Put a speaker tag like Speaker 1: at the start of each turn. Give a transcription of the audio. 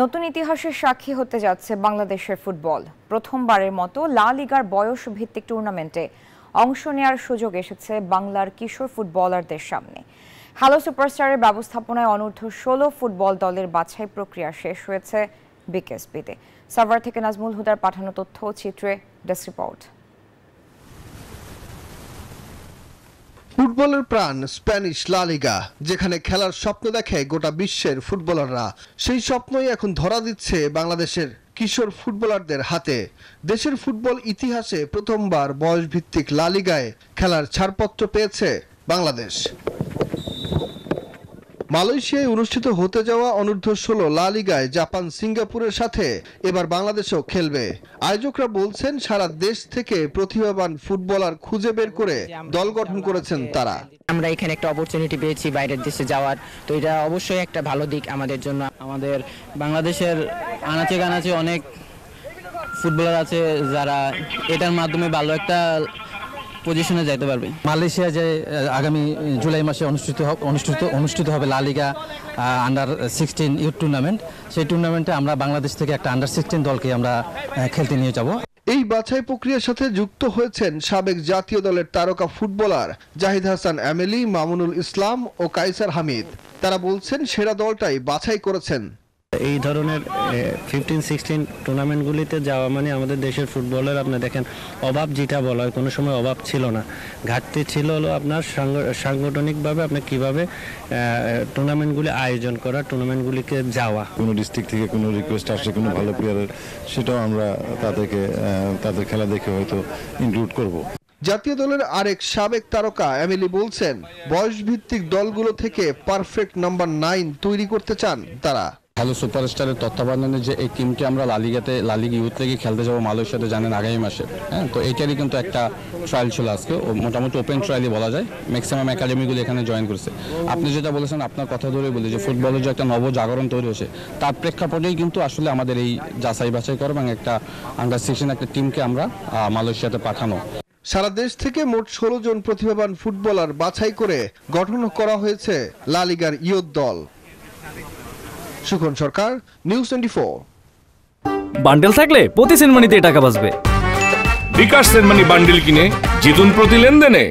Speaker 1: নতুন ইতিহাসের সাক্ষী হতে যাচ্ছে বাংলাদেশের ফুটবল। প্রথমবারের মতো লা লিগার বয়স ভিত্তিক টুর্নামেন্টে অংশ নেওয়ার সুযোগ এসেছে বাংলার কিশোর ফুটবলারদের সামনে। হ্যালো সুপারস্টারের ব্যবস্থাপনায় অনূর্ধ্ব-16 ফুটবল দলের বাছাই প্রক্রিয়া শেষ হয়েছে বিকেএসপিতে। সাভার থেকে নাজমুল হুদার পাঠানো তথ্য ও চিত্রে ডেস্ক রিপোর্ট।
Speaker 2: ফুটবলের প্রাণ স্প্যানিশ লা লিগা, যেখানে খেলার স্বপ্ন দেখে গোটা বিশ্বের ফুটবলাররা। সেই স্বপ্নই এখন ধরা দিচ্ছে বাংলাদেশের কিশোর ফুটবলারদের হাতে। দেশের ফুটবল ইতিহাসে প্রথমবার বয়সভিত্তিক লা লিগায় খেলার ছাড়পত্র পেয়েছে বাংলাদেশ। মালয়েশিয়ায় অনুষ্ঠিত হতে যাওয়া অনূর্ধ্ব-16 লা লিগায় জাপান সিঙ্গাপুরের সাথে এবার বাংলাদেশও খেলবে। আয়োজকরা বলছেন সারা দেশ থেকে প্রতিভাবান ফুটবলার খুঁজে বের করে দল গঠন করেছেন তারা।
Speaker 3: আমরা এখানে একটা অপরচুনিটি পেয়েছি বাইরের দেশে যাওয়ার, তো এটা অবশ্যই একটা ভালো দিক আমাদের জন্য।
Speaker 4: আমাদের বাংলাদেশের আনাচে কানাচে অনেক ফুটবলার আছে যারা এটার মাধ্যমে ভালো একটা পজিশনে যেতে পারবে।
Speaker 5: মালয়েশিয়া যে আগামী জুলাই মাসে অনুষ্ঠিত হবে লা লিগা আন্ডার 16 ইউথ টুর্নামেন্ট, সেই টুর্নামেন্টে আমরা বাংলাদেশ থেকে একটা আন্ডার 16 দলকে আমরা খেলতে নিয়ে যাব।
Speaker 2: এই বাছাই প্রক্রিয়ার সাথে যুক্ত হয়েছেন সাবেক জাতীয় দলের তারকা ফুটবলার জাহিদ হাসান এমেলি, মামুনুল ইসলাম ও কাইসার হামিদ। তারা বলছেন সেরা দলটাই বাছাই করেছেন।
Speaker 6: এই ধরনের 15-16 টুর্নামেন্টগুলিতে যাওয়া মানে আমাদের দেশের ফুটবলের আপনি দেখেন অভাব যেটা বলা হয়, কোনো সময় অভাব ছিল না। ঘাটতি ছিল হলো আপনার সাংগঠনিকভাবে আপনি কিভাবে টুর্নামেন্টগুলি আয়োজন করা, টুর্নামেন্টগুলিকে যাওয়া।
Speaker 7: কোনো ডিস্ট্রিক্ট থেকে কোনো রিকোয়েস্ট আসে কোনো ভালো প্লেয়ারের, সেটাও আমরা তাদের খেলা দেখে হয়তো ইনক্লুড করব।
Speaker 2: জাতীয় দলের আরেক সাবেক তারকা এমিলি বলছেন বয়সভিত্তিক দলগুলো থেকে পারফেক্ট নাম্বার 9 তৈরি করতে চান তারা।
Speaker 5: হ্যালো সুপারস্টারের তত্ত্বাবধানে যে এই টিমকে আমরা লা লিগা ইউথ লিগে খেলতে যাবো মালয়েশিয়াতে, জানেন আগামী মাসে। হ্যাঁ, তো এইটারই কিন্তু একটা ট্রায়াল ছিল আজকে, মোটামুটি ওপেন ট্রায়ালই বলা যায়। ম্যাক্সিমাম একাডেমিগুলো এখানে জয়েন করেছে। আপনি যেটা বলেছেন আপনার কথা ধরে বলি যে ফুটবলের যে একটা নবজাগরণ তৈরি হয়েছে, তার প্রেক্ষাপটেই কিন্তু আসলে আমাদের এই যাচাই বাছাই করা এবং একটা আন্ডার 16 একটা টিমকে আমরা মালয়েশিয়াতে পাঠানো।
Speaker 2: সারা দেশ থেকে মোট 16 জন প্রতিভাবান ফুটবলার বাছাই করে গঠন করা হয়েছে লা লিগার ইয়ুথ দল। সুখন সরকার, নিউজ 24।
Speaker 8: বান্ডেল থাকলে প্রতি সেনমানিতে টাকা বাঁচবে।
Speaker 9: বিকাশ সেনমানি বান্ডেল কিনে জিতুন প্রতি লেনদেনে।